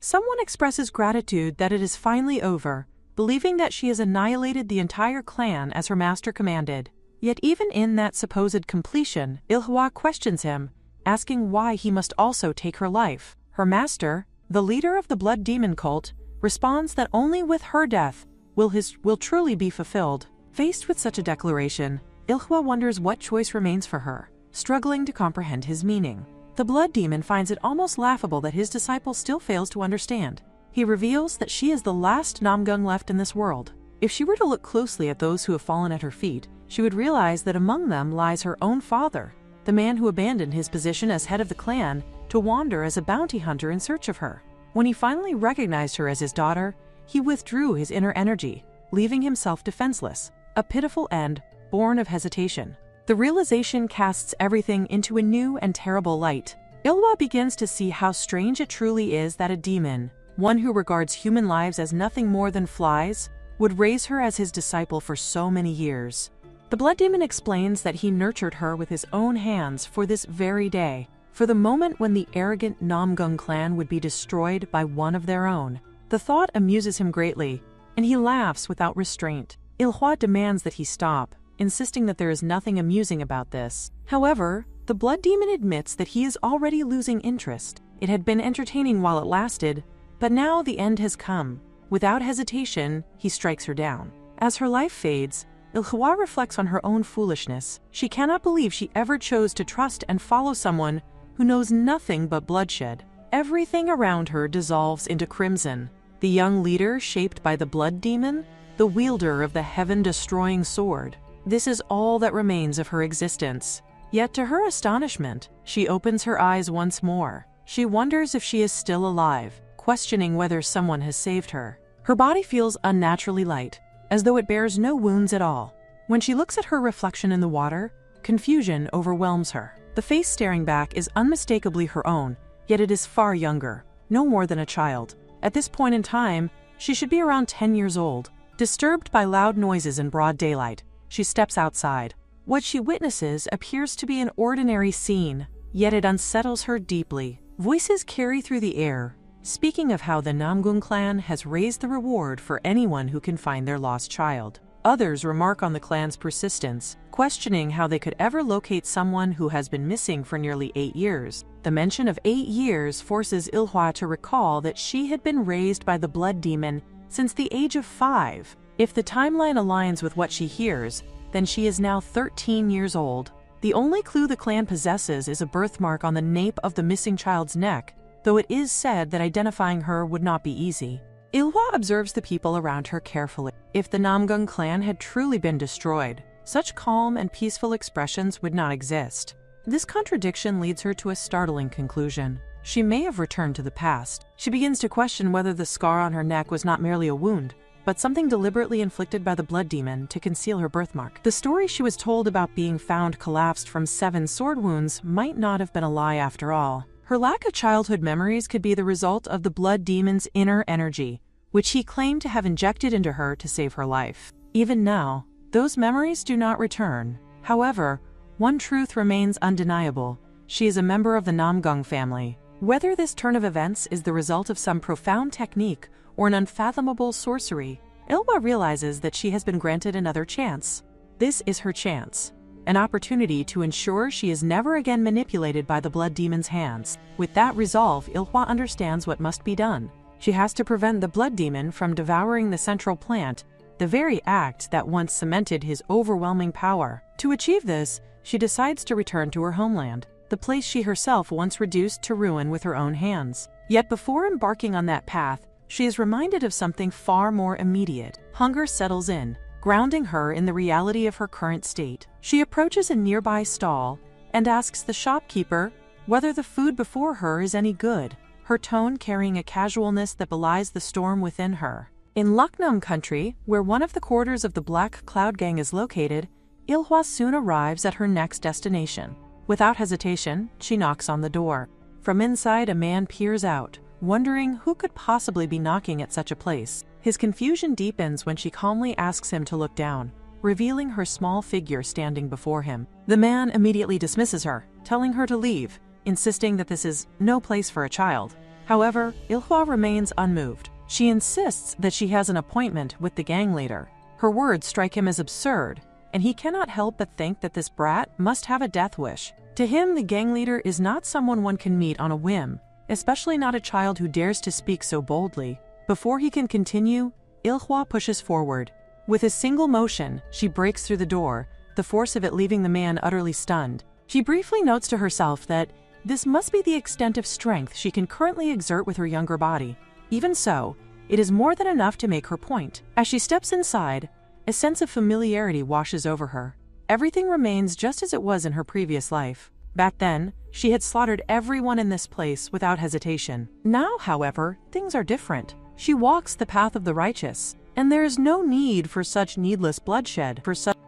Someone expresses gratitude that it is finally over, believing that she has annihilated the entire clan as her master commanded. Yet even in that supposed completion, Ilhwa questions him, asking why he must also take her life. Her master, the leader of the blood demon cult, responds that only with her death will his will truly be fulfilled. Faced with such a declaration, Ilhwa wonders what choice remains for her, struggling to comprehend his meaning. The blood demon finds it almost laughable that his disciple still fails to understand. He reveals that she is the last Namgung left in this world. If she were to look closely at those who have fallen at her feet, she would realize that among them lies her own father, the man who abandoned his position as head of the clan to wander as a bounty hunter in search of her. When he finally recognized her as his daughter, he withdrew his inner energy, leaving himself defenseless, a pitiful end born of hesitation. The realization casts everything into a new and terrible light. Ilhwa begins to see how strange it truly is that a demon, one who regards human lives as nothing more than flies, would raise her as his disciple for so many years. The blood demon explains that he nurtured her with his own hands for this very day, for the moment when the arrogant Namgung clan would be destroyed by one of their own. The thought amuses him greatly, and he laughs without restraint. Ilhwa demands that he stop, insisting that there is nothing amusing about this. However, the blood demon admits that he is already losing interest. It had been entertaining while it lasted, but now the end has come. Without hesitation, he strikes her down. As her life fades, Ilhwa reflects on her own foolishness. She cannot believe she ever chose to trust and follow someone who knows nothing but bloodshed. Everything around her dissolves into crimson. The young leader shaped by the blood demon, the wielder of the heaven-destroying sword. This is all that remains of her existence. Yet to her astonishment, she opens her eyes once more. She wonders if she is still alive, questioning whether someone has saved her. Her body feels unnaturally light, as though it bears no wounds at all. When she looks at her reflection in the water, confusion overwhelms her. The face staring back is unmistakably her own, yet it is far younger, no more than a child. At this point in time, she should be around 10 years old. Disturbed by loud noises in broad daylight, she steps outside. What she witnesses appears to be an ordinary scene, yet it unsettles her deeply. Voices carry through the air, speaking of how the Namgung clan has raised the reward for anyone who can find their lost child. Others remark on the clan's persistence, questioning how they could ever locate someone who has been missing for nearly 8 years. The mention of 8 years forces Ilhwa to recall that she had been raised by the blood demon since the age of 5. If the timeline aligns with what she hears, then she is now 13 years old. The only clue the clan possesses is a birthmark on the nape of the missing child's neck, though it is said that identifying her would not be easy. Ilhwa observes the people around her carefully. If the Namgung clan had truly been destroyed, such calm and peaceful expressions would not exist. This contradiction leads her to a startling conclusion. She may have returned to the past. She begins to question whether the scar on her neck was not merely a wound, but something deliberately inflicted by the blood demon to conceal her birthmark. The story she was told about being found collapsed from 7 sword wounds might not have been a lie after all. Her lack of childhood memories could be the result of the blood demon's inner energy, which he claimed to have injected into her to save her life. Even now, those memories do not return. However, one truth remains undeniable. She is a member of the Namgung family. Whether this turn of events is the result of some profound technique or an unfathomable sorcery, Ilhwa realizes that she has been granted another chance. This is her chance, an opportunity to ensure she is never again manipulated by the blood demon's hands. With that resolve, Ilhwa understands what must be done. She has to prevent the blood demon from devouring the central plant, the very act that once cemented his overwhelming power. To achieve this, she decides to return to her homeland, the place she herself once reduced to ruin with her own hands. Yet before embarking on that path, she is reminded of something far more immediate. Hunger settles in, grounding her in the reality of her current state. She approaches a nearby stall and asks the shopkeeper whether the food before her is any good, her tone carrying a casualness that belies the storm within her. In Lucknow country, where one of the quarters of the Black Cloud Gang is located, Ilhwa soon arrives at her next destination. Without hesitation, she knocks on the door. From inside, a man peers out, wondering who could possibly be knocking at such a place. His confusion deepens when she calmly asks him to look down, revealing her small figure standing before him. The man immediately dismisses her, telling her to leave, insisting that this is no place for a child. However, Ilhwa remains unmoved. She insists that she has an appointment with the gang leader. Her words strike him as absurd, and he cannot help but think that this brat must have a death wish. To him, the gang leader is not someone one can meet on a whim, especially not a child who dares to speak so boldly. Before he can continue, Ilhwa pushes forward. With a single motion, she breaks through the door, the force of it leaving the man utterly stunned. She briefly notes to herself that this must be the extent of strength she can currently exert with her younger body. Even so, it is more than enough to make her point. As she steps inside, a sense of familiarity washes over her. Everything remains just as it was in her previous life. Back then, she had slaughtered everyone in this place without hesitation. Now, however, things are different. She walks the path of the righteous, and there is no need for such needless bloodshed.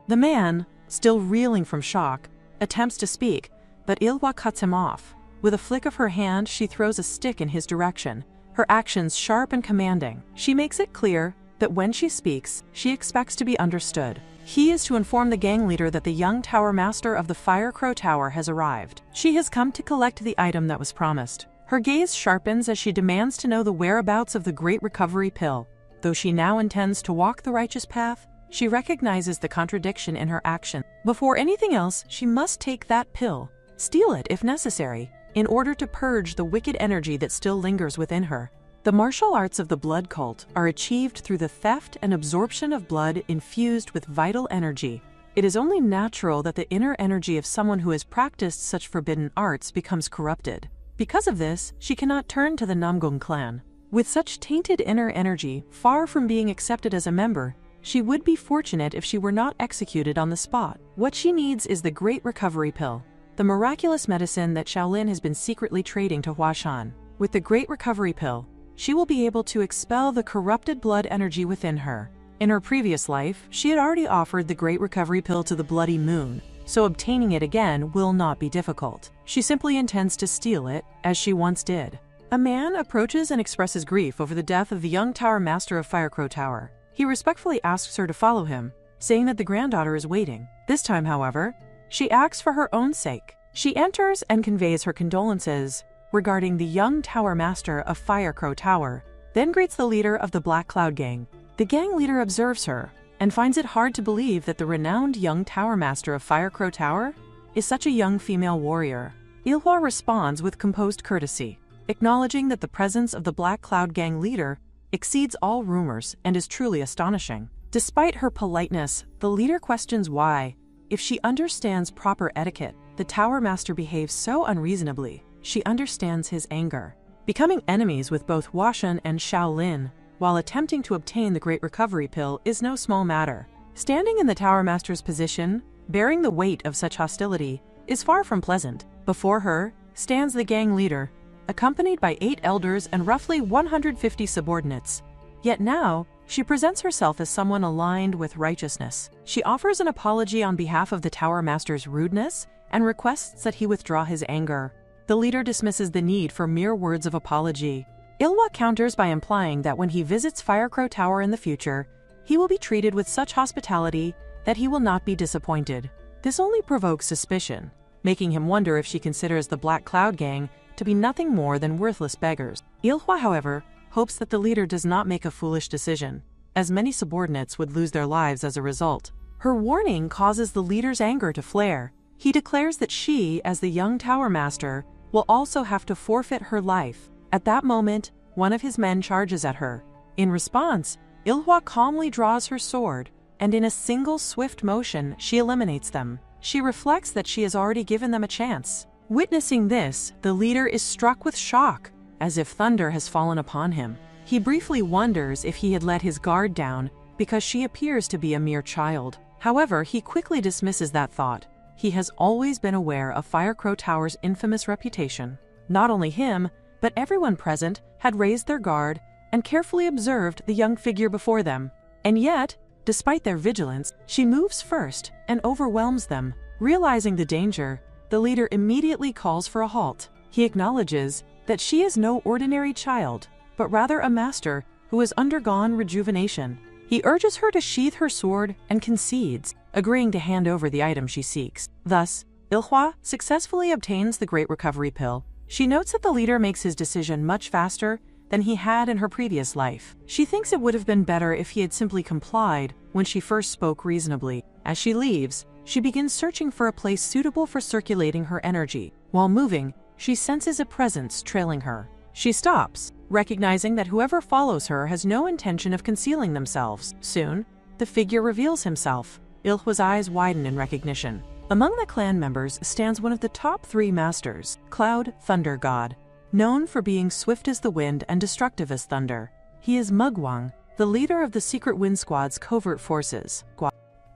The man, still reeling from shock, attempts to speak, but Ilhwa cuts him off. With a flick of her hand, she throws a stick in his direction, her actions sharp and commanding. She makes it clear that when she speaks, she expects to be understood. He is to inform the gang leader that the young tower master of the Fire Crow Tower has arrived. She has come to collect the item that was promised. Her gaze sharpens as she demands to know the whereabouts of the Great Recovery Pill. Though she now intends to walk the righteous path, she recognizes the contradiction in her action. Before anything else, she must take that pill, steal it if necessary, in order to purge the wicked energy that still lingers within her. The martial arts of the blood cult are achieved through the theft and absorption of blood infused with vital energy. It is only natural that the inner energy of someone who has practiced such forbidden arts becomes corrupted. Because of this, she cannot turn to the Namgung clan. With such tainted inner energy, far from being accepted as a member, she would be fortunate if she were not executed on the spot. What she needs is the Great Recovery Pill, the miraculous medicine that Shaolin has been secretly trading to Huashan. With the Great Recovery Pill, she will be able to expel the corrupted blood energy within her. In her previous life, she had already offered the Great Recovery Pill to the Bloody Moon, so obtaining it again will not be difficult. She simply intends to steal it, as she once did. A man approaches and expresses grief over the death of the young tower master of Firecrow Tower. He respectfully asks her to follow him, saying that the granddaughter is waiting. This time, however, she acts for her own sake. She enters and conveys her condolences regarding the young tower master of Firecrow Tower, then greets the leader of the Black Cloud Gang. The gang leader observes her and finds it hard to believe that the renowned young tower master of Firecrow Tower is such a young female warrior. Ilhwa responds with composed courtesy, acknowledging that the presence of the Black Cloud Gang leader exceeds all rumors and is truly astonishing. Despite her politeness, the leader questions why, if she understands proper etiquette, the tower master behaves so unreasonably. She understands his anger. Becoming enemies with both Huashan and Shaolin while attempting to obtain the Great Recovery Pill is no small matter. Standing in the tower master's position, bearing the weight of such hostility, is far from pleasant. Before her stands the gang leader, accompanied by 8 elders and roughly 150 subordinates. Yet now, she presents herself as someone aligned with righteousness. She offers an apology on behalf of the tower master's rudeness and requests that he withdraw his anger. The leader dismisses the need for mere words of apology. Ilhwa counters by implying that when he visits Firecrow Tower in the future, he will be treated with such hospitality that he will not be disappointed. This only provokes suspicion, making him wonder if she considers the Black Cloud Gang to be nothing more than worthless beggars. Ilhwa, however, hopes that the leader does not make a foolish decision, as many subordinates would lose their lives as a result. Her warning causes the leader's anger to flare. He declares that she, as the young tower master, will also have to forfeit her life. At that moment, one of his men charges at her. In response, Ilhwa calmly draws her sword, and in a single swift motion, she eliminates them. She reflects that she has already given them a chance. Witnessing this, the leader is struck with shock, as if thunder has fallen upon him. He briefly wonders if he had let his guard down because she appears to be a mere child. However, he quickly dismisses that thought. He has always been aware of Firecrow Tower's infamous reputation. Not only him, but everyone present had raised their guard and carefully observed the young figure before them. And yet, despite their vigilance, she moves first and overwhelms them. Realizing the danger, the leader immediately calls for a halt. He acknowledges that she is no ordinary child, but rather a master who has undergone rejuvenation. He urges her to sheath her sword and concedes, agreeing to hand over the item she seeks. Thus, Ilhwa successfully obtains the Great Recovery Pill. She notes that the leader makes his decision much faster than he had in her previous life. She thinks it would have been better if he had simply complied when she first spoke reasonably. As she leaves, she begins searching for a place suitable for circulating her energy. While moving, she senses a presence trailing her. She stops, recognizing that whoever follows her has no intention of concealing themselves. Soon, the figure reveals himself. Ilhwa's eyes widen in recognition. Among the clan members stands one of the top 3 masters, Cloud Thunder God. Known for being swift as the wind and destructive as thunder, he is Mugwang, the leader of the Secret Wind Squad's covert forces.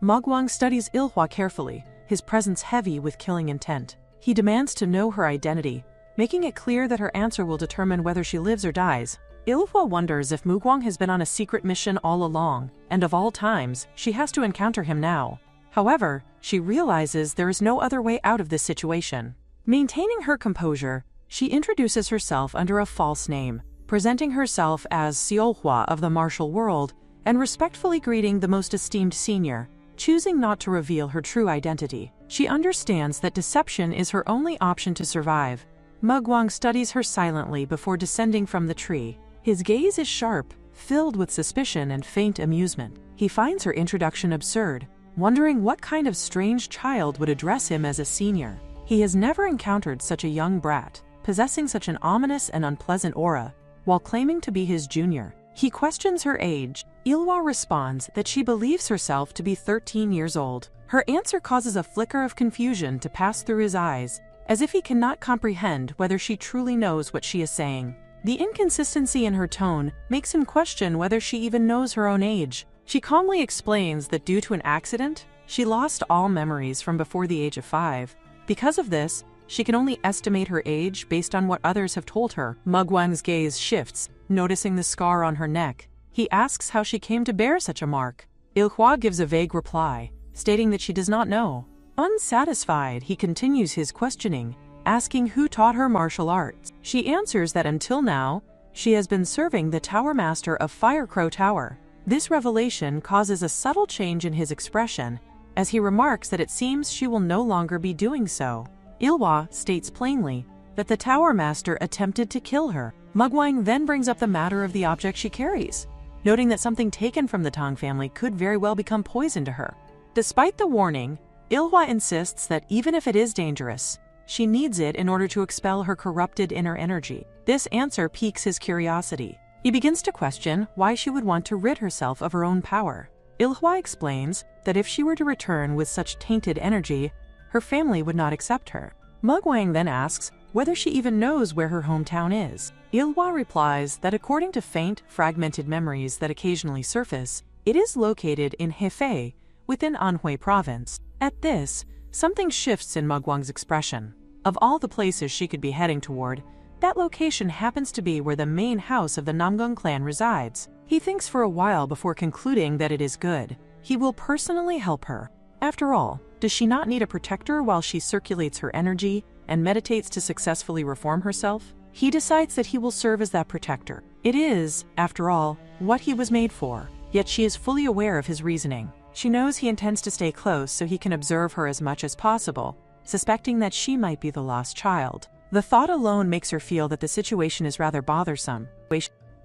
Mugwang studies Ilhwa carefully, his presence heavy with killing intent. He demands to know her identity, making it clear that her answer will determine whether she lives or dies. Ilhwa wonders if Mugwang has been on a secret mission all along, and of all times, she has to encounter him now. However, she realizes there is no other way out of this situation. Maintaining her composure, she introduces herself under a false name, presenting herself as Seolhwa of the martial world and respectfully greeting the most esteemed senior, choosing not to reveal her true identity. She understands that deception is her only option to survive. Mugwang studies her silently before descending from the tree. His gaze is sharp, filled with suspicion and faint amusement. He finds her introduction absurd, wondering what kind of strange child would address him as a senior. He has never encountered such a young brat, possessing such an ominous and unpleasant aura, while claiming to be his junior. He questions her age. Ilhwa responds that she believes herself to be 13 years old. Her answer causes a flicker of confusion to pass through his eyes, as if he cannot comprehend whether she truly knows what she is saying. The inconsistency in her tone makes him question whether she even knows her own age. She calmly explains that due to an accident, she lost all memories from before the age of 5. Because of this, she can only estimate her age based on what others have told her. Mugwang's gaze shifts, noticing the scar on her neck. He asks how she came to bear such a mark. Ilhwa gives a vague reply, stating that she does not know. Unsatisfied, he continues his questioning, asking who taught her martial arts. She answers that until now, she has been serving the Tower Master of Firecrow Tower. This revelation causes a subtle change in his expression, as he remarks that it seems she will no longer be doing so. Ilhwa states plainly that the Tower Master attempted to kill her. Mugwang then brings up the matter of the object she carries, noting that something taken from the Tang family could very well become poison to her. Despite the warning, Ilhwa insists that even if it is dangerous, she needs it in order to expel her corrupted inner energy. This answer piques his curiosity. He begins to question why she would want to rid herself of her own power. Ilhwa explains that if she were to return with such tainted energy, her family would not accept her. Mugwang then asks whether she even knows where her hometown is. Ilhwa replies that according to faint, fragmented memories that occasionally surface, it is located in Hefei, within Anhui province. At this, something shifts in Mugwang's expression. Of all the places she could be heading toward, that location happens to be where the main house of the Namgung clan resides. He thinks for a while before concluding that it is good. He will personally help her. After all, does she not need a protector while she circulates her energy and meditates to successfully reform herself? He decides that he will serve as that protector. It is, after all, what he was made for. Yet she is fully aware of his reasoning. She knows he intends to stay close so he can observe her as much as possible, suspecting that she might be the lost child. The thought alone makes her feel that the situation is rather bothersome.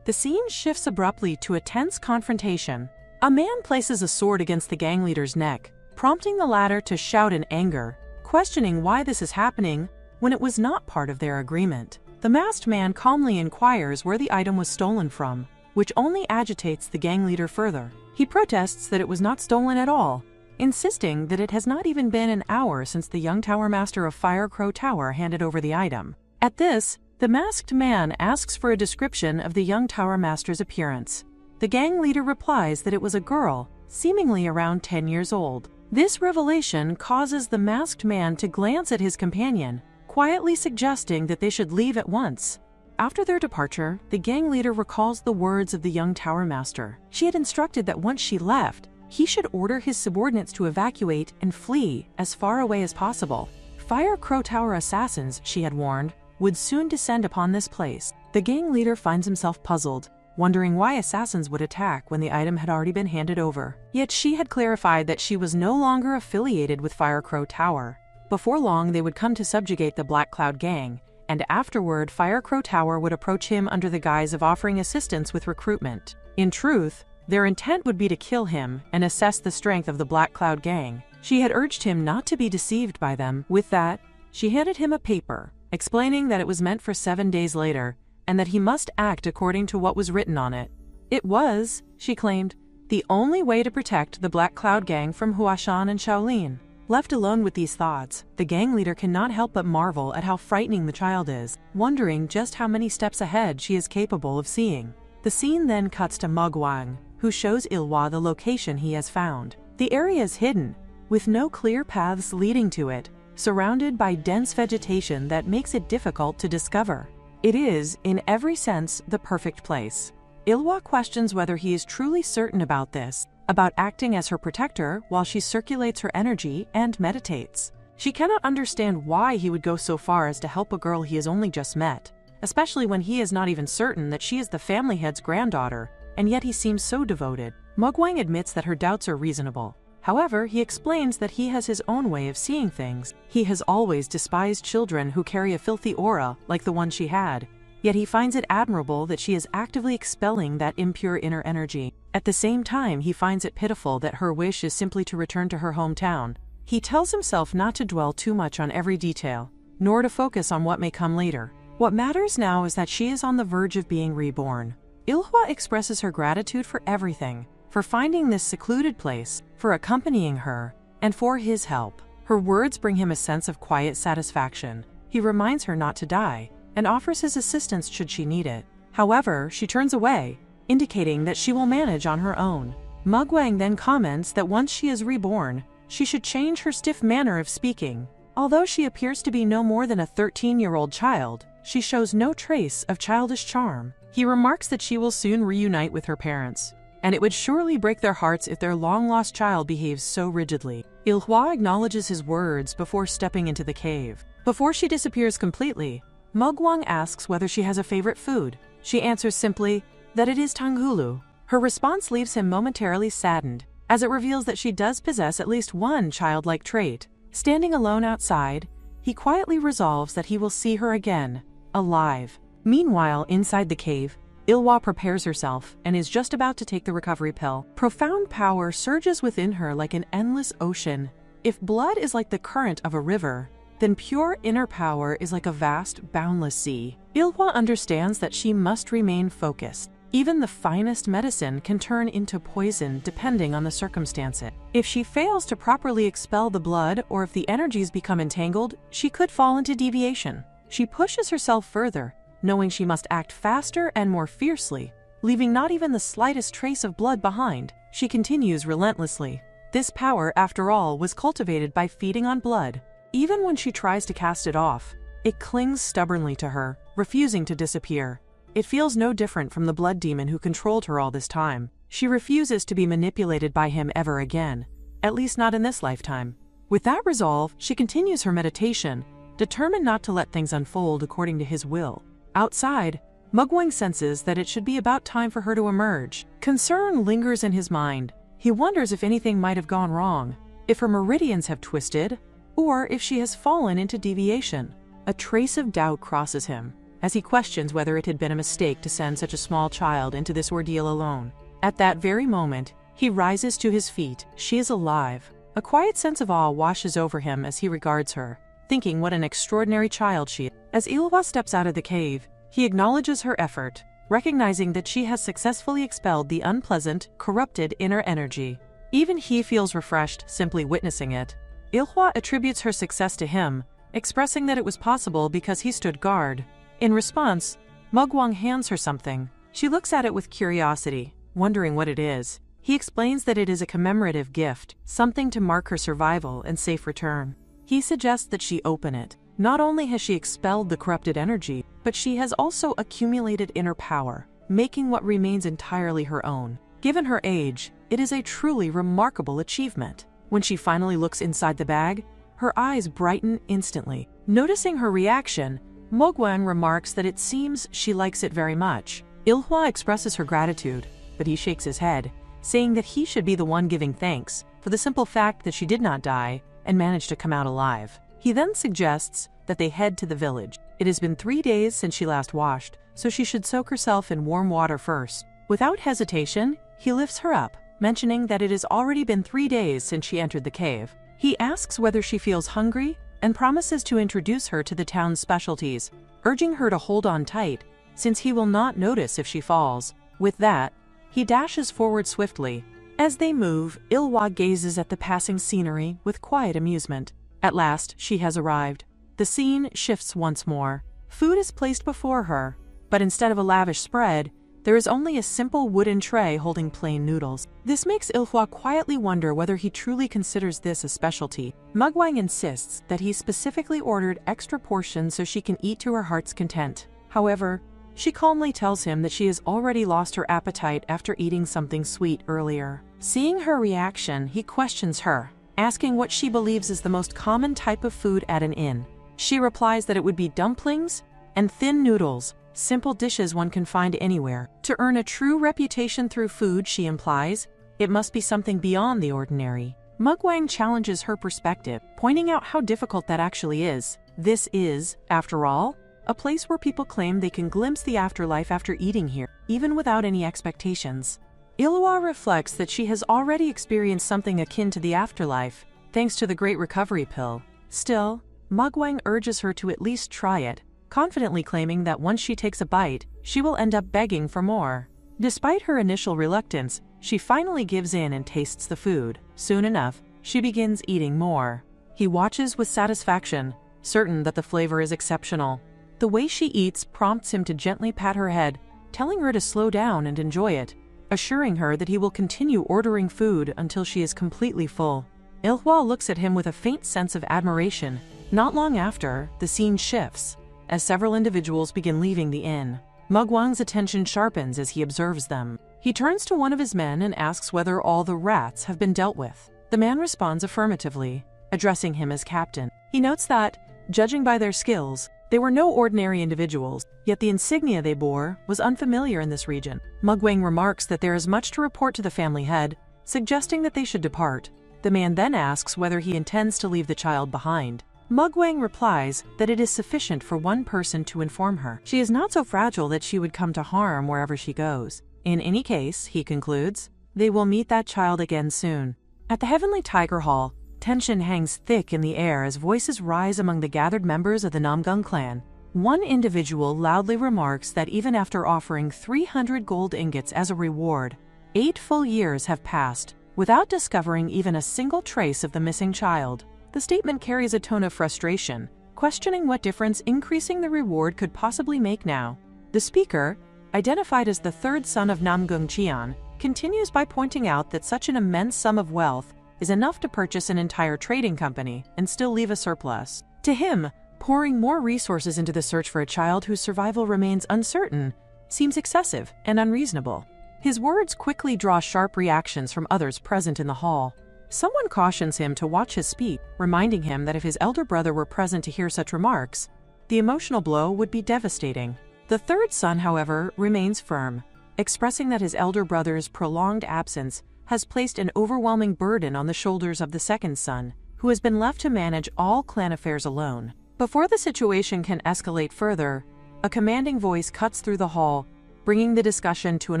The scene shifts abruptly to a tense confrontation. A man places a sword against the gang leader's neck, prompting the latter to shout in anger, questioning why this is happening when it was not part of their agreement. The masked man calmly inquires where the item was stolen from, which only agitates the gang leader further. He protests that it was not stolen at all, insisting that it has not even been an hour since the young Tower Master of Firecrow Tower handed over the item. At this, the masked man asks for a description of the young Tower Master's appearance. The gang leader replies that it was a girl, seemingly around 10 years old. This revelation causes the masked man to glance at his companion, quietly suggesting that they should leave at once. After their departure, the gang leader recalls the words of the young Tower Master. She had instructed that once she left, he should order his subordinates to evacuate and flee as far away as possible. Firecrow Tower assassins, she had warned, would soon descend upon this place. The gang leader finds himself puzzled, wondering why assassins would attack when the item had already been handed over. Yet she had clarified that she was no longer affiliated with Firecrow Tower. Before long, they would come to subjugate the Black Cloud gang, and afterward Firecrow Tower would approach him under the guise of offering assistance with recruitment. In truth, their intent would be to kill him and assess the strength of the Black Cloud gang. She had urged him not to be deceived by them. With that, she handed him a paper, explaining that it was meant for 7 days later, and that he must act according to what was written on it. It was, she claimed, the only way to protect the Black Cloud gang from Huashan and Shaolin. Left alone with these thoughts, the gang leader cannot help but marvel at how frightening the child is, wondering just how many steps ahead she is capable of seeing. The scene then cuts to Mogwang, who shows Ilhwa the location he has found. The area is hidden, with no clear paths leading to it, surrounded by dense vegetation that makes it difficult to discover. It is, in every sense, the perfect place. Ilhwa questions whether he is truly certain about this, about acting as her protector while she circulates her energy and meditates. She cannot understand why he would go so far as to help a girl he has only just met, especially when he is not even certain that she is the family head's granddaughter, and yet he seems so devoted. Mogwang admits that her doubts are reasonable. However, he explains that he has his own way of seeing things. He has always despised children who carry a filthy aura like the one she had, yet he finds it admirable that she is actively expelling that impure inner energy. At the same time, he finds it pitiful that her wish is simply to return to her hometown. He tells himself not to dwell too much on every detail, nor to focus on what may come later. What matters now is that she is on the verge of being reborn. Ilhwa expresses her gratitude for everything, for finding this secluded place, for accompanying her, and for his help. Her words bring him a sense of quiet satisfaction. He reminds her not to die, and offers his assistance should she need it. However, she turns away, indicating that she will manage on her own. Mogwang then comments that once she is reborn, she should change her stiff manner of speaking. Although she appears to be no more than a 13-year-old child, she shows no trace of childish charm. He remarks that she will soon reunite with her parents, and it would surely break their hearts if their long-lost child behaves so rigidly. Ilhwa acknowledges his words before stepping into the cave. Before she disappears completely, Mogwang asks whether she has a favorite food. She answers simply that it is tanghulu. Her response leaves him momentarily saddened, as it reveals that she does possess at least one childlike trait. Standing alone outside, he quietly resolves that he will see her again, alive. Meanwhile, inside the cave, Ilhwa prepares herself and is just about to take the recovery pill. Profound power surges within her like an endless ocean. If blood is like the current of a river, then pure inner power is like a vast, boundless sea. Ilhwa understands that she must remain focused. Even the finest medicine can turn into poison depending on the circumstances. If she fails to properly expel the blood, or if the energies become entangled, she could fall into deviation. She pushes herself further, knowing she must act faster and more fiercely, leaving not even the slightest trace of blood behind. She continues relentlessly. This power, after all, was cultivated by feeding on blood. Even when she tries to cast it off, it clings stubbornly to her, refusing to disappear. It feels no different from the blood demon who controlled her all this time. She refuses to be manipulated by him ever again, at least not in this lifetime. With that resolve, she continues her meditation, determined not to let things unfold according to his will. Outside, Mogwang senses that it should be about time for her to emerge. Concern lingers in his mind. He wonders if anything might have gone wrong, if her meridians have twisted, or if she has fallen into deviation. A trace of doubt crosses him, as he questions whether it had been a mistake to send such a small child into this ordeal alone. At that very moment, he rises to his feet. She is alive. A quiet sense of awe washes over him as he regards her, thinking what an extraordinary child she is. As Ilhwa steps out of the cave, he acknowledges her effort, recognizing that she has successfully expelled the unpleasant, corrupted inner energy. Even he feels refreshed simply witnessing it. Ilhwa attributes her success to him, expressing that it was possible because he stood guard. In response, Mogwang hands her something. She looks at it with curiosity, wondering what it is. He explains that it is a commemorative gift, something to mark her survival and safe return. He suggests that she open it. Not only has she expelled the corrupted energy, but she has also accumulated inner power, making what remains entirely her own. Given her age, it is a truly remarkable achievement. When she finally looks inside the bag, her eyes brighten instantly. Noticing her reaction, Mogwang remarks that it seems she likes it very much. Ilhwa expresses her gratitude, but he shakes his head, saying that he should be the one giving thanks for the simple fact that she did not die and managed to come out alive. He then suggests that they head to the village. It has been 3 days since she last washed, so she should soak herself in warm water first. Without hesitation, he lifts her up, mentioning that it has already been 3 days since she entered the cave. He asks whether she feels hungry and promises to introduce her to the town's specialties, urging her to hold on tight, since he will not notice if she falls. With that, he dashes forward swiftly. As they move, Ilhwa gazes at the passing scenery with quiet amusement. At last, she has arrived. The scene shifts once more. Food is placed before her, but instead of a lavish spread, there is only a simple wooden tray holding plain noodles. This makes Ilhwa quietly wonder whether he truly considers this a specialty. Mugwang insists that he specifically ordered extra portions so she can eat to her heart's content. However, she calmly tells him that she has already lost her appetite after eating something sweet earlier. Seeing her reaction, he questions her, asking what she believes is the most common type of food at an inn. She replies that it would be dumplings and thin noodles, simple dishes one can find anywhere. To earn a true reputation through food, she implies, it must be something beyond the ordinary. Mugwang challenges her perspective, pointing out how difficult that actually is. This is, after all, a place where people claim they can glimpse the afterlife after eating here, even without any expectations. Ilhwa reflects that she has already experienced something akin to the afterlife, thanks to the Great Recovery Pill. Still, Mugwang urges her to at least try it, confidently claiming that once she takes a bite, she will end up begging for more. Despite her initial reluctance, she finally gives in and tastes the food. Soon enough, she begins eating more. He watches with satisfaction, certain that the flavor is exceptional. The way she eats prompts him to gently pat her head, telling her to slow down and enjoy it, assuring her that he will continue ordering food until she is completely full. Ilhwa looks at him with a faint sense of admiration. Not long after, the scene shifts, as several individuals begin leaving the inn. Mugwang's attention sharpens as he observes them. He turns to one of his men and asks whether all the rats have been dealt with. The man responds affirmatively, addressing him as captain. He notes that, judging by their skills, they were no ordinary individuals, yet the insignia they bore was unfamiliar in this region. Mugwang remarks that there is much to report to the family head, suggesting that they should depart. The man then asks whether he intends to leave the child behind. Mugwang replies that it is sufficient for one person to inform her. She is not so fragile that she would come to harm wherever she goes. In any case, he concludes, they will meet that child again soon. At the Heavenly Tiger Hall, tension hangs thick in the air as voices rise among the gathered members of the Namgung clan. One individual loudly remarks that even after offering 300 gold ingots as a reward, 8 full years have passed without discovering even a single trace of the missing child. The statement carries a tone of frustration, questioning what difference increasing the reward could possibly make now. The speaker, identified as the third son of Namgung Qian, continues by pointing out that such an immense sum of wealth is enough to purchase an entire trading company and still leave a surplus. To him, pouring more resources into the search for a child whose survival remains uncertain seems excessive and unreasonable. His words quickly draw sharp reactions from others present in the hall. Someone cautions him to watch his speech, reminding him that if his elder brother were present to hear such remarks, the emotional blow would be devastating. The third son, however, remains firm, expressing that his elder brother's prolonged absence has placed an overwhelming burden on the shoulders of the second son, who has been left to manage all clan affairs alone. Before the situation can escalate further, a commanding voice cuts through the hall, bringing the discussion to an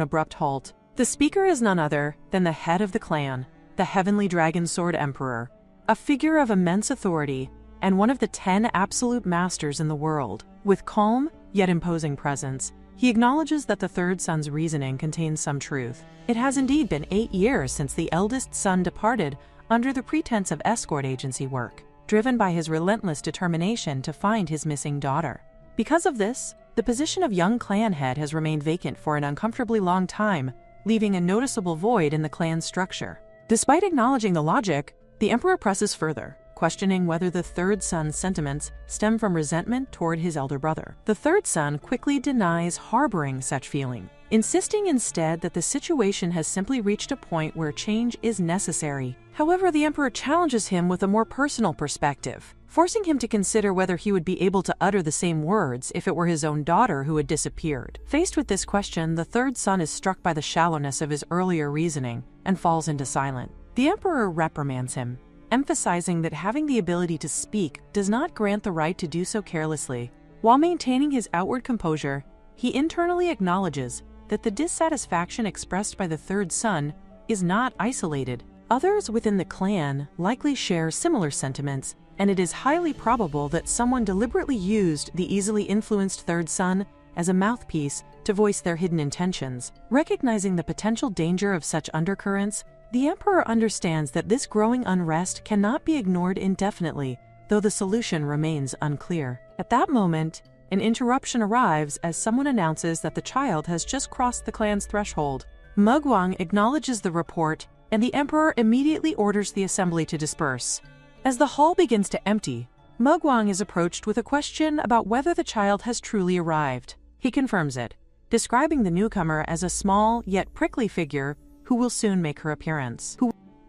abrupt halt. The speaker is none other than the head of the clan, the Heavenly Dragon Sword Emperor, a figure of immense authority and one of the 10 absolute masters in the world. With calm, yet imposing presence, he acknowledges that the third son's reasoning contains some truth. It has indeed been 8 years since the eldest son departed under the pretense of escort agency work, driven by his relentless determination to find his missing daughter. Because of this, the position of young clan head has remained vacant for an uncomfortably long time, leaving a noticeable void in the clan's structure. Despite acknowledging the logic, the emperor presses further, questioning whether the third son's sentiments stem from resentment toward his elder brother. The third son quickly denies harboring such feeling, insisting instead that the situation has simply reached a point where change is necessary. However, the emperor challenges him with a more personal perspective, forcing him to consider whether he would be able to utter the same words if it were his own daughter who had disappeared. Faced with this question, the third son is struck by the shallowness of his earlier reasoning and falls into silence. The emperor reprimands him, emphasizing that having the ability to speak does not grant the right to do so carelessly. While maintaining his outward composure, he internally acknowledges that the dissatisfaction expressed by the third son is not isolated. Others within the clan likely share similar sentiments, and it is highly probable that someone deliberately used the easily influenced third son as a mouthpiece to voice their hidden intentions. Recognizing the potential danger of such undercurrents, the emperor understands that this growing unrest cannot be ignored indefinitely, though the solution remains unclear. At that moment, an interruption arrives as someone announces that the child has just crossed the clan's threshold. Mugwang acknowledges the report, and the emperor immediately orders the assembly to disperse. As the hall begins to empty, Mugwang is approached with a question about whether the child has truly arrived. He confirms it, describing the newcomer as a small yet prickly figure who will soon make her appearance.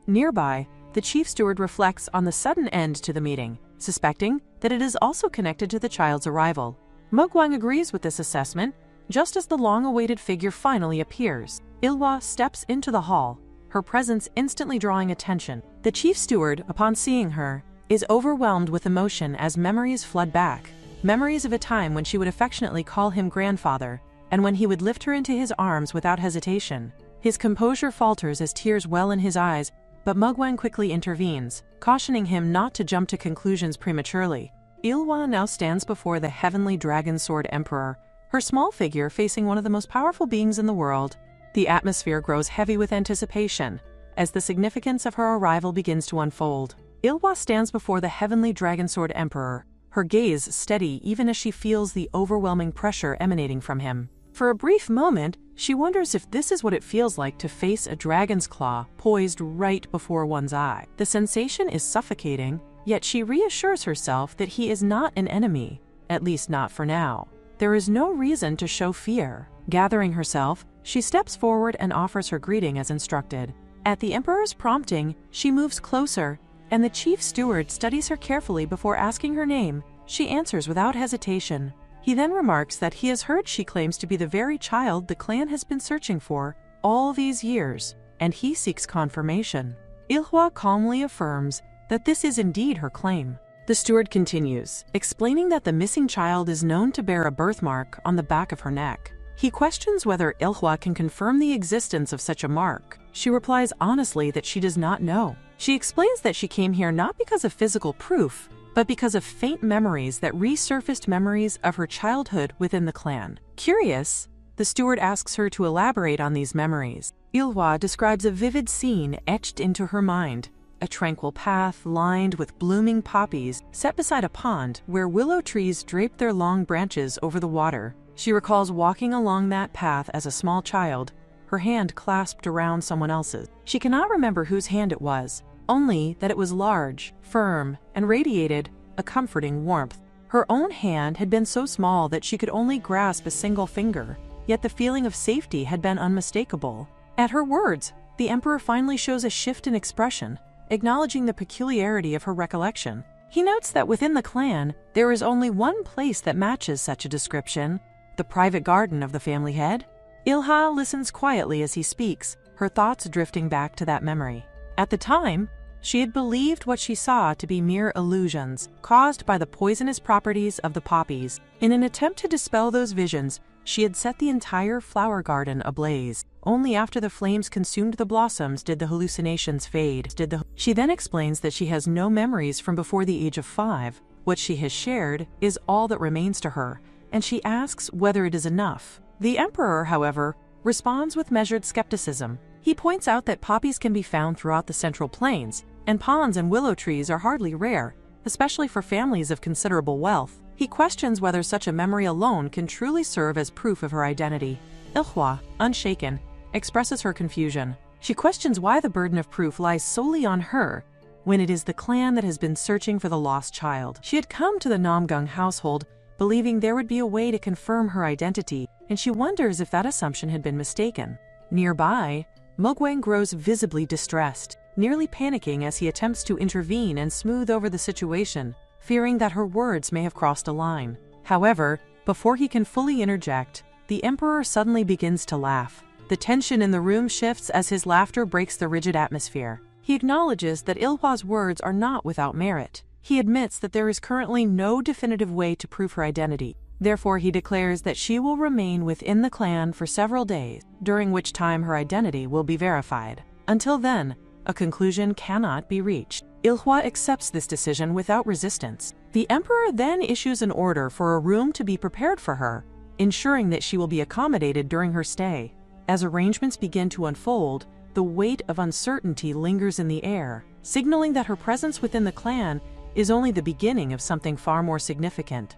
Nearby, the chief steward reflects on the sudden end to the meeting, suspecting that it is also connected to the child's arrival. Mugwang agrees with this assessment, just as the long-awaited figure finally appears. Ilhwa steps into the hall, her presence instantly drawing attention. The chief steward, upon seeing her, is overwhelmed with emotion as memories flood back. Memories of a time when she would affectionately call him grandfather, and when he would lift her into his arms without hesitation. His composure falters as tears well in his eyes, but Mugwang quickly intervenes, cautioning him not to jump to conclusions prematurely. Ilhwa now stands before the heavenly dragon sword emperor, her small figure facing one of the most powerful beings in the world. The atmosphere grows heavy with anticipation as the significance of her arrival begins to unfold. Ilhwa stands before the heavenly dragon sword emperor, her gaze steady even as she feels the overwhelming pressure emanating from him. For a brief moment, she wonders if this is what it feels like to face a dragon's claw poised right before one's eye. The sensation is suffocating, yet she reassures herself that he is not an enemy, at least not for now. There is no reason to show fear. Gathering herself, she steps forward and offers her greeting as instructed. At the emperor's prompting, she moves closer, and the chief steward studies her carefully before asking her name. She answers without hesitation. He then remarks that he has heard she claims to be the very child the clan has been searching for all these years, and he seeks confirmation. Ilhwa calmly affirms that this is indeed her claim. The steward continues, explaining that the missing child is known to bear a birthmark on the back of her neck. He questions whether Ilhwa can confirm the existence of such a mark. She replies honestly that she does not know. She explains that she came here not because of physical proof, but because of faint memories that resurfaced memories of her childhood within the clan. Curious, the steward asks her to elaborate on these memories. Ilhwa describes a vivid scene etched into her mind, a tranquil path lined with blooming poppies set beside a pond where willow trees draped their long branches over the water. She recalls walking along that path as a small child, her hand clasped around someone else's. She cannot remember whose hand it was, only that it was large, firm, and radiated a comforting warmth. Her own hand had been so small that she could only grasp a single finger, yet the feeling of safety had been unmistakable. At her words, the emperor finally shows a shift in expression, acknowledging the peculiarity of her recollection. He notes that within the clan, there is only one place that matches such a description: the private garden of the family head. Ilha listens quietly as he speaks, her thoughts drifting back to that memory. At the time, she had believed what she saw to be mere illusions caused by the poisonous properties of the poppies. In an attempt to dispel those visions, she had set the entire flower garden ablaze. Only after the flames consumed the blossoms did the hallucinations fade. She then explains that she has no memories from before the age of 5. What she has shared is all that remains to her, and she asks whether it is enough. The emperor, however, responds with measured skepticism. He points out that poppies can be found throughout the central plains, and ponds and willow trees are hardly rare, especially for families of considerable wealth. He questions whether such a memory alone can truly serve as proof of her identity. Ilhwa, unshaken, expresses her confusion. She questions why the burden of proof lies solely on her, when it is the clan that has been searching for the lost child. She had come to the Namgung household believing there would be a way to confirm her identity, and she wonders if that assumption had been mistaken. Nearby, Mugwang grows visibly distressed, nearly panicking as he attempts to intervene and smooth over the situation, fearing that her words may have crossed a line. However, before he can fully interject, the emperor suddenly begins to laugh. The tension in the room shifts as his laughter breaks the rigid atmosphere. He acknowledges that Ilhwa's words are not without merit, He admits that there is currently no definitive way to prove her identity. Therefore, he declares that she will remain within the clan for several days, during which time her identity will be verified. Until then, a conclusion cannot be reached. Ilhwa accepts this decision without resistance. The emperor then issues an order for a room to be prepared for her, ensuring that she will be accommodated during her stay. As arrangements begin to unfold, the weight of uncertainty lingers in the air, signaling that her presence within the clan is only the beginning of something far more significant.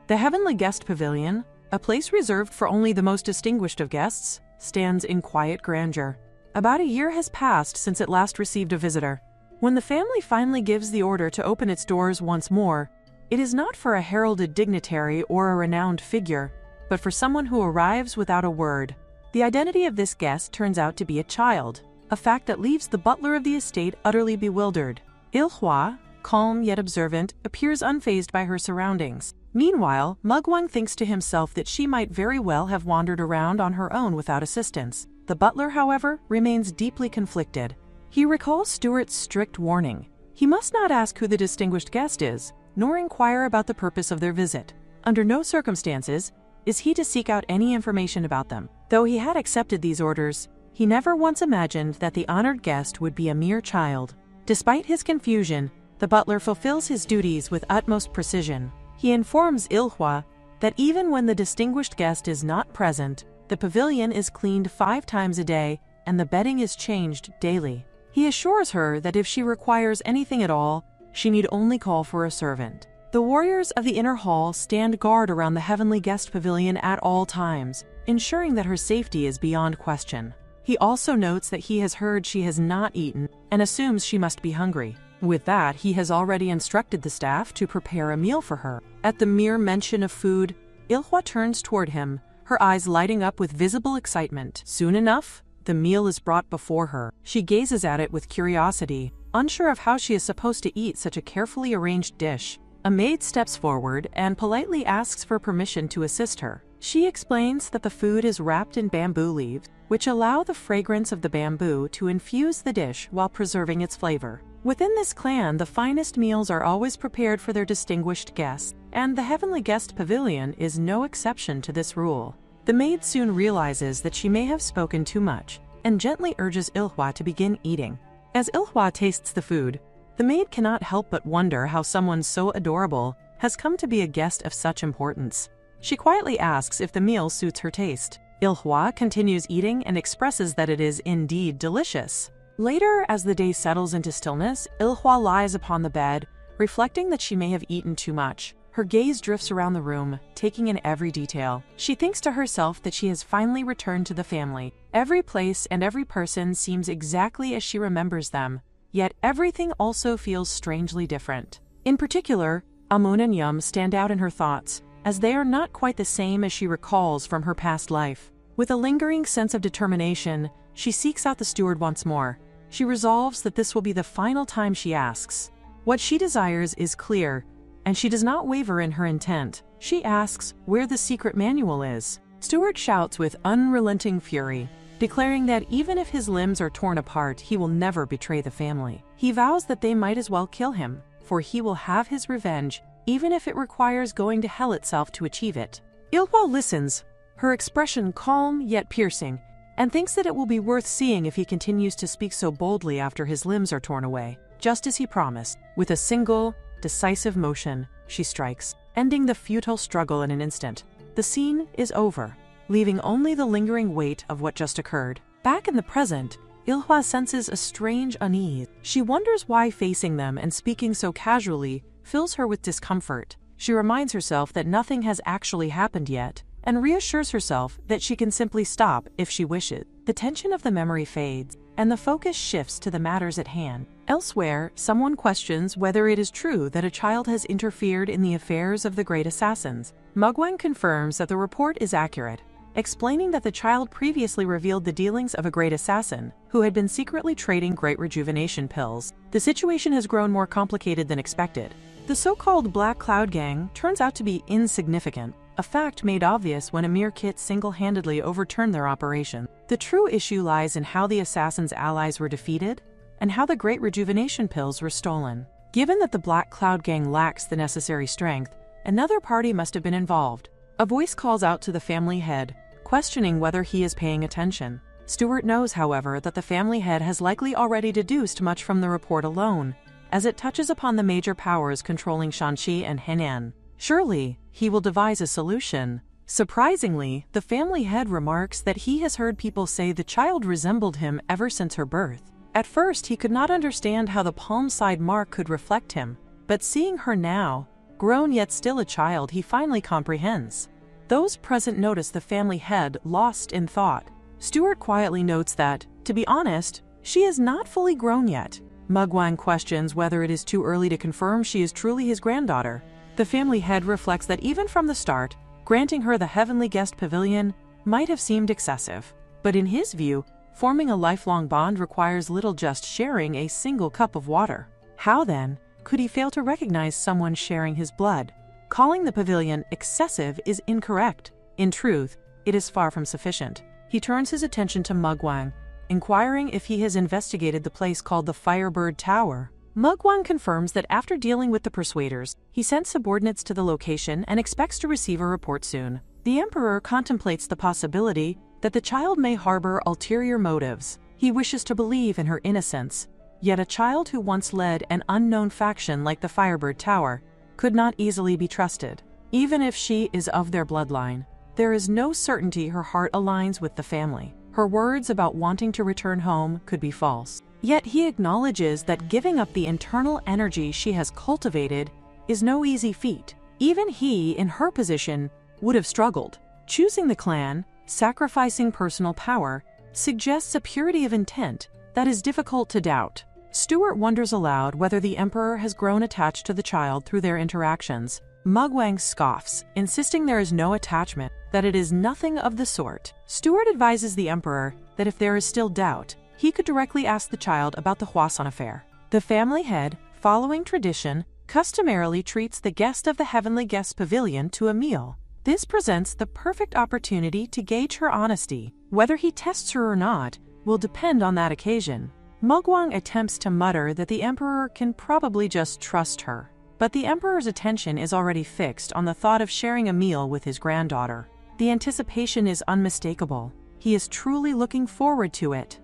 The Heavenly Guest Pavilion, a place reserved for only the most distinguished of guests, stands in quiet grandeur. About a year has passed since it last received a visitor. When the family finally gives the order to open its doors once more, it is not for a heralded dignitary or a renowned figure, but for someone who arrives without a word. The identity of this guest turns out to be a child, a fact that leaves the butler of the estate utterly bewildered. Ilhwa, calm yet observant, appears unfazed by her surroundings. Meanwhile, Mugwang thinks to himself that she might very well have wandered around on her own without assistance. The butler, however, remains deeply conflicted. He recalls Stuart's strict warning. He must not ask who the distinguished guest is, nor inquire about the purpose of their visit. Under no circumstances is he to seek out any information about them. Though he had accepted these orders, he never once imagined that the honored guest would be a mere child. Despite his confusion, the butler fulfills his duties with utmost precision. He informs Ilhwa that even when the distinguished guest is not present, the pavilion is cleaned 5 times a day and the bedding is changed daily. He assures her that if she requires anything at all, she need only call for a servant. The warriors of the inner hall stand guard around the Heavenly Guest Pavilion at all times, ensuring that her safety is beyond question. He also notes that he has heard she has not eaten and assumes she must be hungry. With that, he has already instructed the staff to prepare a meal for her. At the mere mention of food, Ilhwa turns toward him, her eyes lighting up with visible excitement. Soon enough, the meal is brought before her. She gazes at it with curiosity, unsure of how she is supposed to eat such a carefully arranged dish. A maid steps forward and politely asks for permission to assist her. She explains that the food is wrapped in bamboo leaves, which allow the fragrance of the bamboo to infuse the dish while preserving its flavor. Within this clan, the finest meals are always prepared for their distinguished guests, and the Heavenly Guest Pavilion is no exception to this rule. The maid soon realizes that she may have spoken too much, and gently urges Ilhwa to begin eating. As Ilhwa tastes the food, the maid cannot help but wonder how someone so adorable has come to be a guest of such importance. She quietly asks if the meal suits her taste. Ilhwa continues eating and expresses that it is indeed delicious. Later, as the day settles into stillness, Ilhwa lies upon the bed, reflecting that she may have eaten too much. Her gaze drifts around the room, taking in every detail. She thinks to herself that she has finally returned to the family. Every place and every person seems exactly as she remembers them, yet everything also feels strangely different. In particular, Amun and Yum stand out in her thoughts, as they are not quite the same as she recalls from her past life. With a lingering sense of determination, she seeks out the steward once more. She resolves that this will be the final time she asks. What she desires is clear, and she does not waver in her intent. She asks where the secret manual is. Stewart shouts with unrelenting fury, declaring that even if his limbs are torn apart, he will never betray the family. He vows that they might as well kill him, for he will have his revenge, even if it requires going to hell itself to achieve it. Ilhwa listens, her expression calm yet piercing, and thinks that it will be worth seeing if he continues to speak so boldly after his limbs are torn away. Just as he promised, with a single, decisive motion, she strikes, ending the futile struggle in an instant. The scene is over, leaving only the lingering weight of what just occurred. Back in the present, Ilhwa senses a strange unease. She wonders why facing them and speaking so casually fills her with discomfort. She reminds herself that nothing has actually happened yet, and reassures herself that she can simply stop if she wishes. The tension of the memory fades, and the focus shifts to the matters at hand. Elsewhere, someone questions whether it is true that a child has interfered in the affairs of the great assassins. Mugwang confirms that the report is accurate, explaining that the child previously revealed the dealings of a great assassin who had been secretly trading great rejuvenation pills. The situation has grown more complicated than expected. The so-called Black Cloud Gang turns out to be insignificant, a fact made obvious when Amir Kit single-handedly overturned their operation. The true issue lies in how the assassins' allies were defeated and how the great rejuvenation pills were stolen. Given that the Black Cloud Gang lacks the necessary strength, another party must have been involved. A voice calls out to the family head, questioning whether he is paying attention. Stuart knows, however, that the family head has likely already deduced much from the report alone, as it touches upon the major powers controlling Shanxi and Henan. Surely, he will devise a solution. Surprisingly, the family head remarks that he has heard people say the child resembled him ever since her birth. At first, he could not understand how the palm side mark could reflect him, but seeing her now, grown yet still a child, he finally comprehends. Those present notice the family head lost in thought. Stuart quietly notes that, to be honest, she is not fully grown yet. Mugwang questions whether it is too early to confirm she is truly his granddaughter. The family head reflects that even from the start, granting her the Heavenly Guest Pavilion might have seemed excessive. But in his view, forming a lifelong bond requires little, just sharing a single cup of water. How then could he fail to recognize someone sharing his blood? Calling the pavilion excessive is incorrect. In truth, it is far from sufficient. He turns his attention to Mugwang, inquiring if he has investigated the place called the Firebird Tower. Mugwang confirms that after dealing with the persuaders, he sent subordinates to the location and expects to receive a report soon. The Emperor contemplates the possibility that the child may harbor ulterior motives. He wishes to believe in her innocence, yet a child who once led an unknown faction like the Firebird Tower could not easily be trusted. Even if she is of their bloodline, there is no certainty her heart aligns with the family. Her words about wanting to return home could be false. Yet he acknowledges that giving up the internal energy she has cultivated is no easy feat. Even he, in her position, would have struggled. Choosing the clan, sacrificing personal power, suggests a purity of intent that is difficult to doubt. Stuart wonders aloud whether the Emperor has grown attached to the child through their interactions. Mugwang scoffs, insisting there is no attachment, that it is nothing of the sort. Stuart advises the Emperor that if there is still doubt, he could directly ask the child about the Hwasan affair. The family head, following tradition, customarily treats the guest of the Heavenly Guest Pavilion to a meal. This presents the perfect opportunity to gauge her honesty. Whether he tests her or not will depend on that occasion. Mugwang attempts to mutter that the Emperor can probably just trust her. But the Emperor's attention is already fixed on the thought of sharing a meal with his granddaughter. The anticipation is unmistakable. He is truly looking forward to it.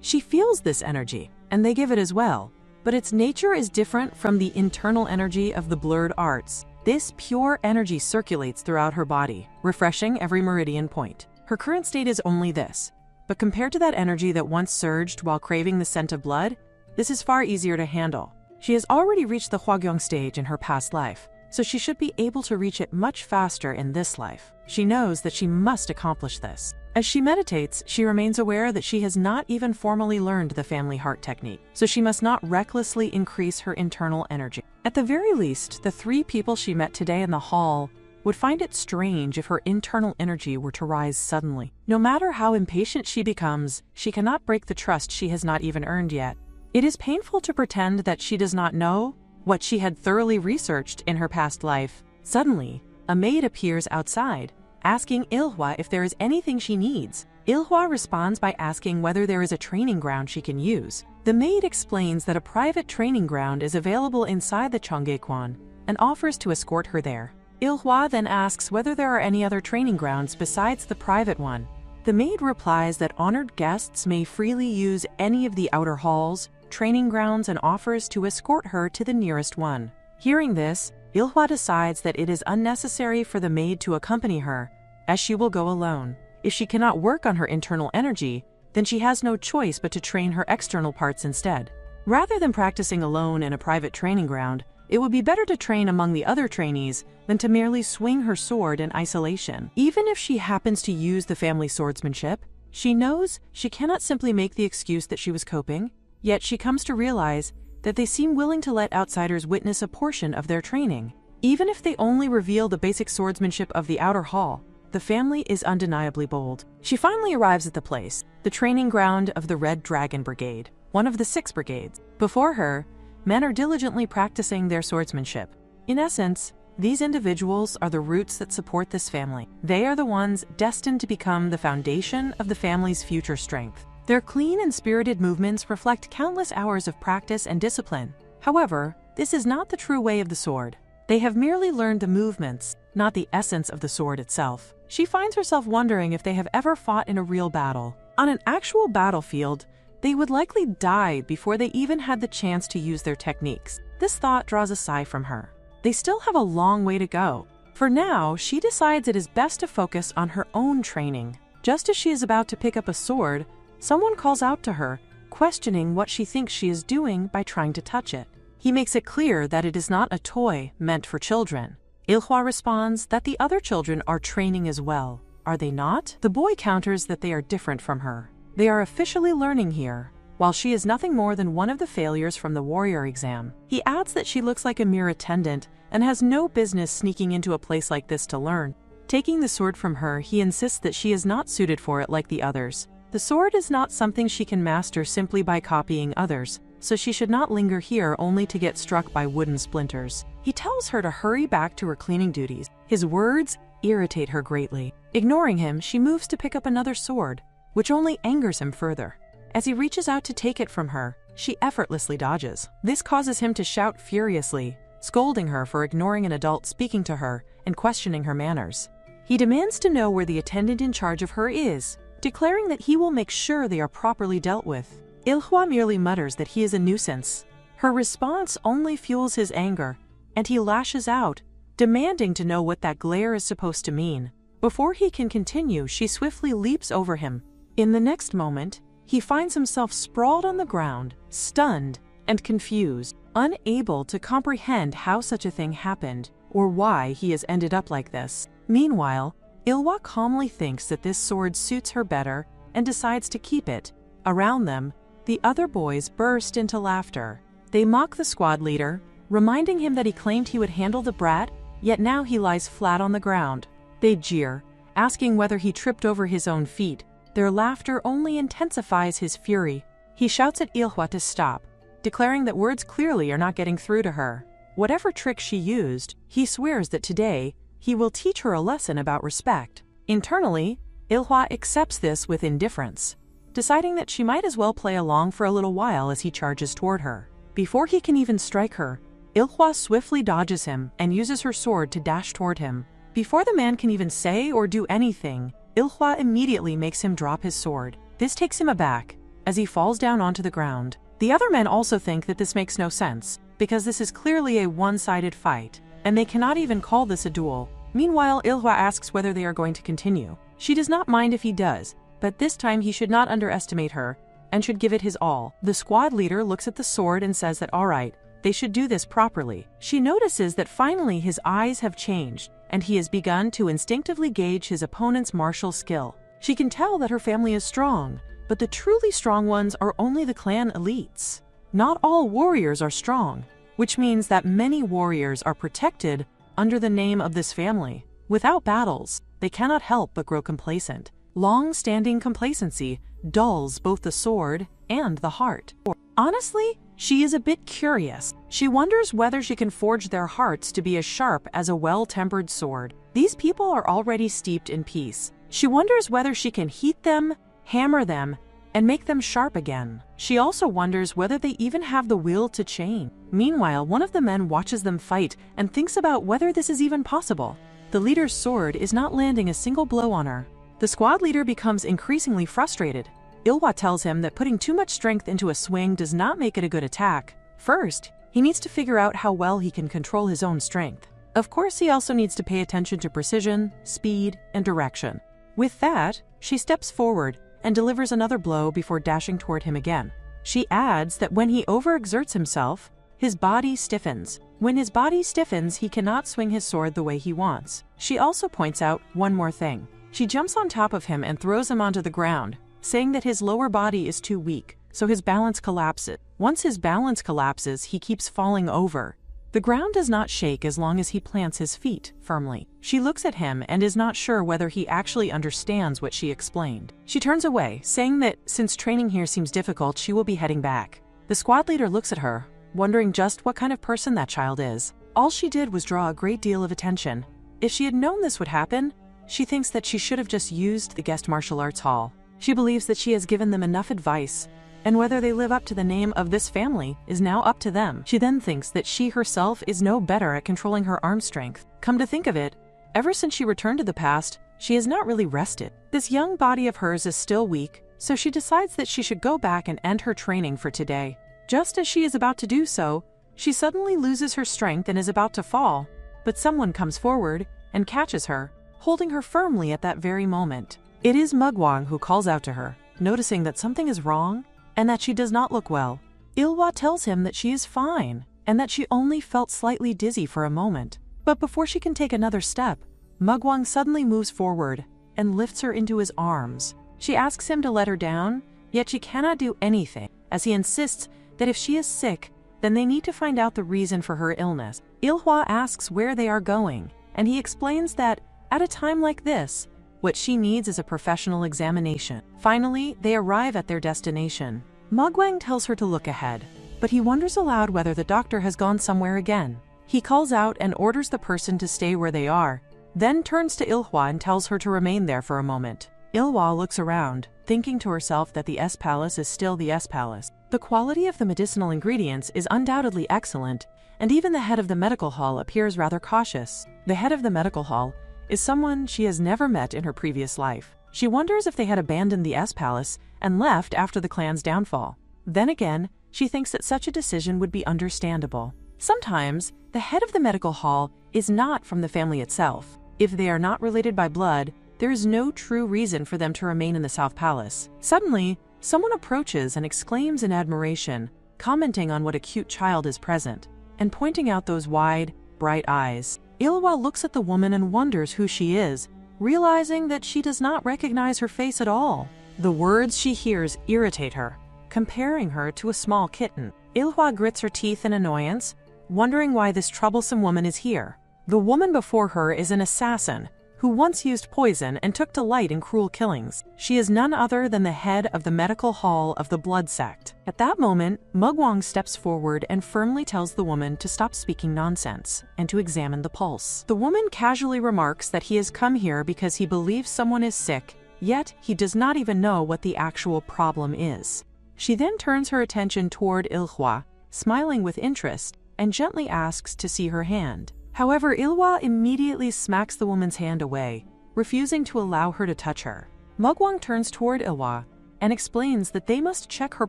She feels this energy, and they give it as well. But its nature is different from the internal energy of the blurred arts. This pure energy circulates throughout her body, refreshing every meridian point. Her current state is only this. But compared to that energy that once surged while craving the scent of blood, this is far easier to handle. She has already reached the Hwagyong stage in her past life, so she should be able to reach it much faster in this life. She knows that she must accomplish this. As she meditates, she remains aware that she has not even formally learned the family heart technique, so she must not recklessly increase her internal energy. At the very least, the 3 people she met today in the hall would find it strange if her internal energy were to rise suddenly. No matter how impatient she becomes, she cannot break the trust she has not even earned yet. It is painful to pretend that she does not know what she had thoroughly researched in her past life. Suddenly, a maid appears outside, asking Ilhwa if there is anything she needs. Ilhwa responds by asking whether there is a training ground she can use. The maid explains that a private training ground is available inside the Cheonggekwan and offers to escort her there. Ilhwa then asks whether there are any other training grounds besides the private one. The maid replies that honored guests may freely use any of the outer halls, training grounds, and offers to escort her to the nearest one. Hearing this, Ilhwa decides that it is unnecessary for the maid to accompany her, as she will go alone. If she cannot work on her internal energy, then she has no choice but to train her external parts instead. Rather than practicing alone in a private training ground, it would be better to train among the other trainees than to merely swing her sword in isolation. Even if she happens to use the family swordsmanship, she knows she cannot simply make the excuse that she was coping, yet she comes to realize that they seem willing to let outsiders witness a portion of their training. Even if they only reveal the basic swordsmanship of the outer hall, the family is undeniably bold. She finally arrives at the place, the training ground of the Red Dragon Brigade, one of the 6 brigades. Before her, men are diligently practicing their swordsmanship. In essence, these individuals are the roots that support this family. They are the ones destined to become the foundation of the family's future strength. Their clean and spirited movements reflect countless hours of practice and discipline. However, This is not the true way of the sword. They have merely learned the movements, not the essence of the sword itself. She finds herself wondering if they have ever fought in a real battle. On an actual battlefield, they would likely die before they even had the chance to use their techniques. This thought draws a sigh from her. They still have a long way to go. For now, she decides it is best to focus on her own training. Just as she is about to pick up a sword, someone calls out to her, questioning what she thinks she is doing by trying to touch it. He makes it clear that it is not a toy meant for children. Ilhwa responds that the other children are training as well. Are they not? The boy counters that they are different from her. They are officially learning here, while she is nothing more than one of the failures from the warrior exam. He adds that she looks like a mere attendant and has no business sneaking into a place like this to learn. Taking the sword from her, he insists that she is not suited for it like the others. The sword is not something she can master simply by copying others, so she should not linger here only to get struck by wooden splinters. He tells her to hurry back to her cleaning duties. His words irritate her greatly. Ignoring him, she moves to pick up another sword, which only angers him further. As he reaches out to take it from her, she effortlessly dodges. This causes him to shout furiously, scolding her for ignoring an adult speaking to her and questioning her manners. He demands to know where the attendant in charge of her is, declaring that he will make sure they are properly dealt with. Ilhwa merely mutters that he is a nuisance. Her response only fuels his anger, and he lashes out, demanding to know what that glare is supposed to mean. Before he can continue, she swiftly leaps over him. In the next moment, he finds himself sprawled on the ground, stunned and confused, unable to comprehend how such a thing happened or why he has ended up like this. Meanwhile, Ilhwa calmly thinks that this sword suits her better and decides to keep it. Around them, the other boys burst into laughter. They mock the squad leader, reminding him that he claimed he would handle the brat, yet now he lies flat on the ground. They jeer, asking whether he tripped over his own feet. Their laughter only intensifies his fury. He shouts at Ilhwa to stop, declaring that words clearly are not getting through to her. Whatever trick she used, he swears that today he will teach her a lesson about respect. Internally, Ilhwa accepts this with indifference, deciding that she might as well play along for a little while as he charges toward her. Before he can even strike her, Ilhwa swiftly dodges him and uses her sword to dash toward him. Before the man can even say or do anything, Ilhwa immediately makes him drop his sword. This takes him aback, as he falls down onto the ground. The other men also think that this makes no sense, because this is clearly a one-sided fight, and they cannot even call this a duel. Meanwhile, Ilhwa asks whether they are going to continue. She does not mind if he does, but this time he should not underestimate her, and should give it his all. The squad leader looks at the sword and says that alright, they should do this properly. She notices that finally his eyes have changed, and he has begun to instinctively gauge his opponent's martial skill. She can tell that her family is strong, but the truly strong ones are only the clan elites. Not all warriors are strong, which means that many warriors are protected under the name of this family. Without battles, they cannot help but grow complacent. Long-standing complacency dulls both the sword and the heart. Honestly, she is a bit curious. She wonders whether she can forge their hearts to be as sharp as a well-tempered sword. These people are already steeped in peace. She wonders whether she can heat them, hammer them, and make them sharp again. She also wonders whether they even have the will to change. Meanwhile, one of the men watches them fight and thinks about whether this is even possible. The leader's sword is not landing a single blow on her. The squad leader becomes increasingly frustrated. Ilhwa tells him that putting too much strength into a swing does not make it a good attack. First, he needs to figure out how well he can control his own strength. Of course, he also needs to pay attention to precision, speed, and direction. With that, she steps forward and delivers another blow before dashing toward him again. She adds that when he overexerts himself, his body stiffens. When his body stiffens, he cannot swing his sword the way he wants. She also points out one more thing. She jumps on top of him and throws him onto the ground, saying that his lower body is too weak, so his balance collapses. Once his balance collapses, he keeps falling over. The ground does not shake as long as he plants his feet firmly. She looks at him and is not sure whether he actually understands what she explained. She turns away, saying that since training here seems difficult, she will be heading back. The squad leader looks at her, wondering just what kind of person that child is. All she did was draw a great deal of attention. If she had known this would happen, she thinks that she should have just used the guest martial arts hall. She believes that she has given them enough advice, and whether they live up to the name of this family is now up to them. She then thinks that she herself is no better at controlling her arm strength. Come to think of it, ever since she returned to the past, she has not really rested. This young body of hers is still weak, so she decides that she should go back and end her training for today. Just as she is about to do so, she suddenly loses her strength and is about to fall, but someone comes forward and catches her, holding her firmly at that very moment. It is Mugwang who calls out to her, noticing that something is wrong and that she does not look well. Ilhwa tells him that she is fine and that she only felt slightly dizzy for a moment. But before she can take another step, Mugwang suddenly moves forward and lifts her into his arms. She asks him to let her down, yet she cannot do anything, as he insists that if she is sick, then they need to find out the reason for her illness. Ilhwa asks where they are going, and he explains that, at a time like this, what she needs is a professional examination. Finally, they arrive at their destination. Mugwang tells her to look ahead, but he wonders aloud whether the doctor has gone somewhere again. He calls out and orders the person to stay where they are, then turns to Ilhwa and tells her to remain there for a moment. Ilhwa looks around, thinking to herself that the S-Palace is still the S-Palace. The quality of the medicinal ingredients is undoubtedly excellent, and even the head of the medical hall appears rather cautious. The head of the medical hall is someone she has never met in her previous life. She wonders if they had abandoned the S-Palace and left after the clan's downfall. Then again, she thinks that such a decision would be understandable. Sometimes, the head of the medical hall is not from the family itself. If they are not related by blood, there is no true reason for them to remain in the South Palace. Suddenly, someone approaches and exclaims in admiration, commenting on what a cute child is present, and pointing out those wide, bright eyes. Ilhwa looks at the woman and wonders who she is, realizing that she does not recognize her face at all. The words she hears irritate her, comparing her to a small kitten. Ilhwa grits her teeth in annoyance, wondering why this troublesome woman is here. The woman before her is an assassin who once used poison and took delight in cruel killings. She is none other than the head of the medical hall of the blood sect. At that moment, Mugwang steps forward and firmly tells the woman to stop speaking nonsense and to examine the pulse. The woman casually remarks that he has come here because he believes someone is sick, yet he does not even know what the actual problem is. She then turns her attention toward Ilhwa, smiling with interest, and gently asks to see her hand. However, Ilhwa immediately smacks the woman's hand away, refusing to allow her to touch her. Mugwang turns toward Ilhwa and explains that they must check her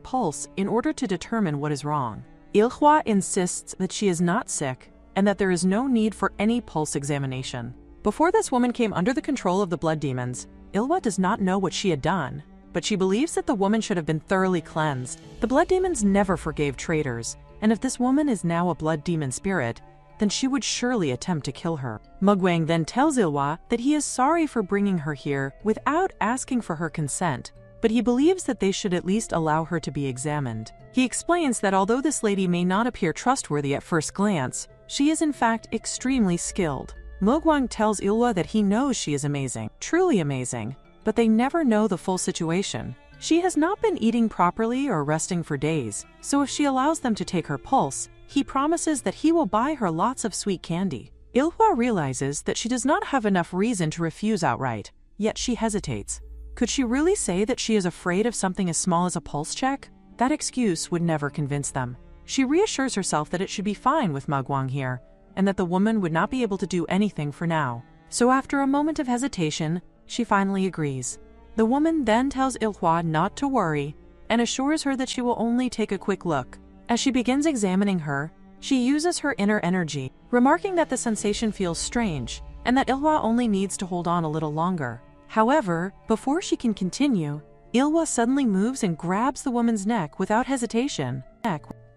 pulse in order to determine what is wrong. Ilhwa insists that she is not sick and that there is no need for any pulse examination. Before this woman came under the control of the blood demons, Ilhwa does not know what she had done, but she believes that the woman should have been thoroughly cleansed. The blood demons never forgave traitors, and if this woman is now a blood demon spirit, then she would surely attempt to kill her. Mugwang then tells Ilhwa that he is sorry for bringing her here without asking for her consent, but he believes that they should at least allow her to be examined. He explains that although this lady may not appear trustworthy at first glance, she is in fact extremely skilled. Mugwang tells Ilhwa that he knows she is amazing, truly amazing, but they never know the full situation. She has not been eating properly or resting for days, so if she allows them to take her pulse, he promises that he will buy her lots of sweet candy. Ilhwa realizes that she does not have enough reason to refuse outright, yet she hesitates. Could she really say that she is afraid of something as small as a pulse check? That excuse would never convince them. She reassures herself that it should be fine with Mugwang here, and that the woman would not be able to do anything for now. So after a moment of hesitation, she finally agrees. The woman then tells Ilhwa not to worry, and assures her that she will only take a quick look. As she begins examining her, she uses her inner energy, remarking that the sensation feels strange, and that Ilhwa only needs to hold on a little longer. However, before she can continue, Ilhwa suddenly moves and grabs the woman's neck without hesitation.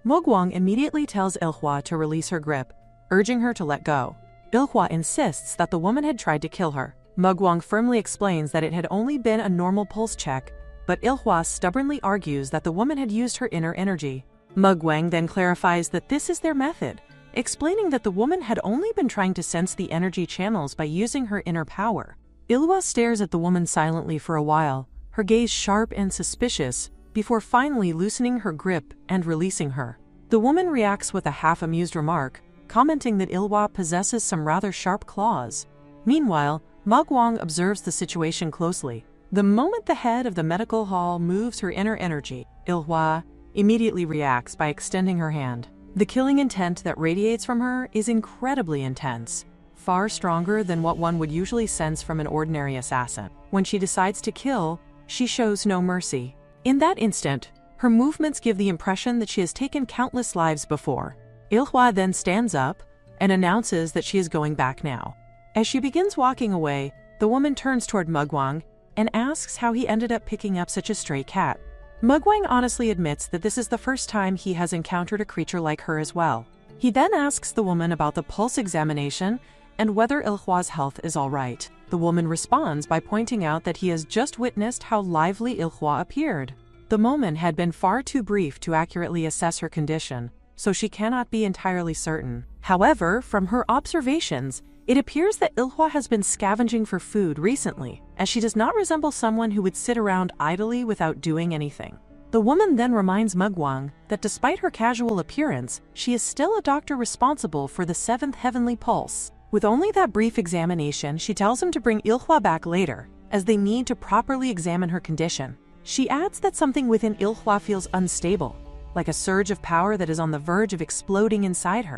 Mugwang immediately tells Ilhwa to release her grip, urging her to let go. Ilhwa insists that the woman had tried to kill her. Mugwang firmly explains that it had only been a normal pulse check, but Ilhwa stubbornly argues that the woman had used her inner energy. Mugwang then clarifies that this is their method, explaining that the woman had only been trying to sense the energy channels by using her inner power. Ilhwa stares at the woman silently for a while, her gaze sharp and suspicious, before finally loosening her grip and releasing her. The woman reacts with a half-amused remark, commenting that Ilhwa possesses some rather sharp claws. Meanwhile, Mugwang observes the situation closely. The moment the head of the medical hall moves her inner energy, Ilhwa immediately reacts by extending her hand. The killing intent that radiates from her is incredibly intense, far stronger than what one would usually sense from an ordinary assassin. When she decides to kill, she shows no mercy. In that instant, her movements give the impression that she has taken countless lives before. Ilhwa then stands up and announces that she is going back now. As she begins walking away, the woman turns toward Mugwang and asks how he ended up picking up such a stray cat. Mugwang honestly admits that this is the first time he has encountered a creature like her as well. He then asks the woman about the pulse examination and whether Ilhwa's health is all right. The woman responds by pointing out that he has just witnessed how lively Ilhwa appeared. The moment had been far too brief to accurately assess her condition, so she cannot be entirely certain. However, from her observations, it appears that Ilhwa has been scavenging for food recently, as she does not resemble someone who would sit around idly without doing anything. The woman then reminds Mugwang that despite her casual appearance, she is still a doctor responsible for the 7th heavenly pulse. With only that brief examination, she tells him to bring Ilhwa back later, as they need to properly examine her condition. She adds that something within Ilhwa feels unstable, like a surge of power that is on the verge of exploding inside her.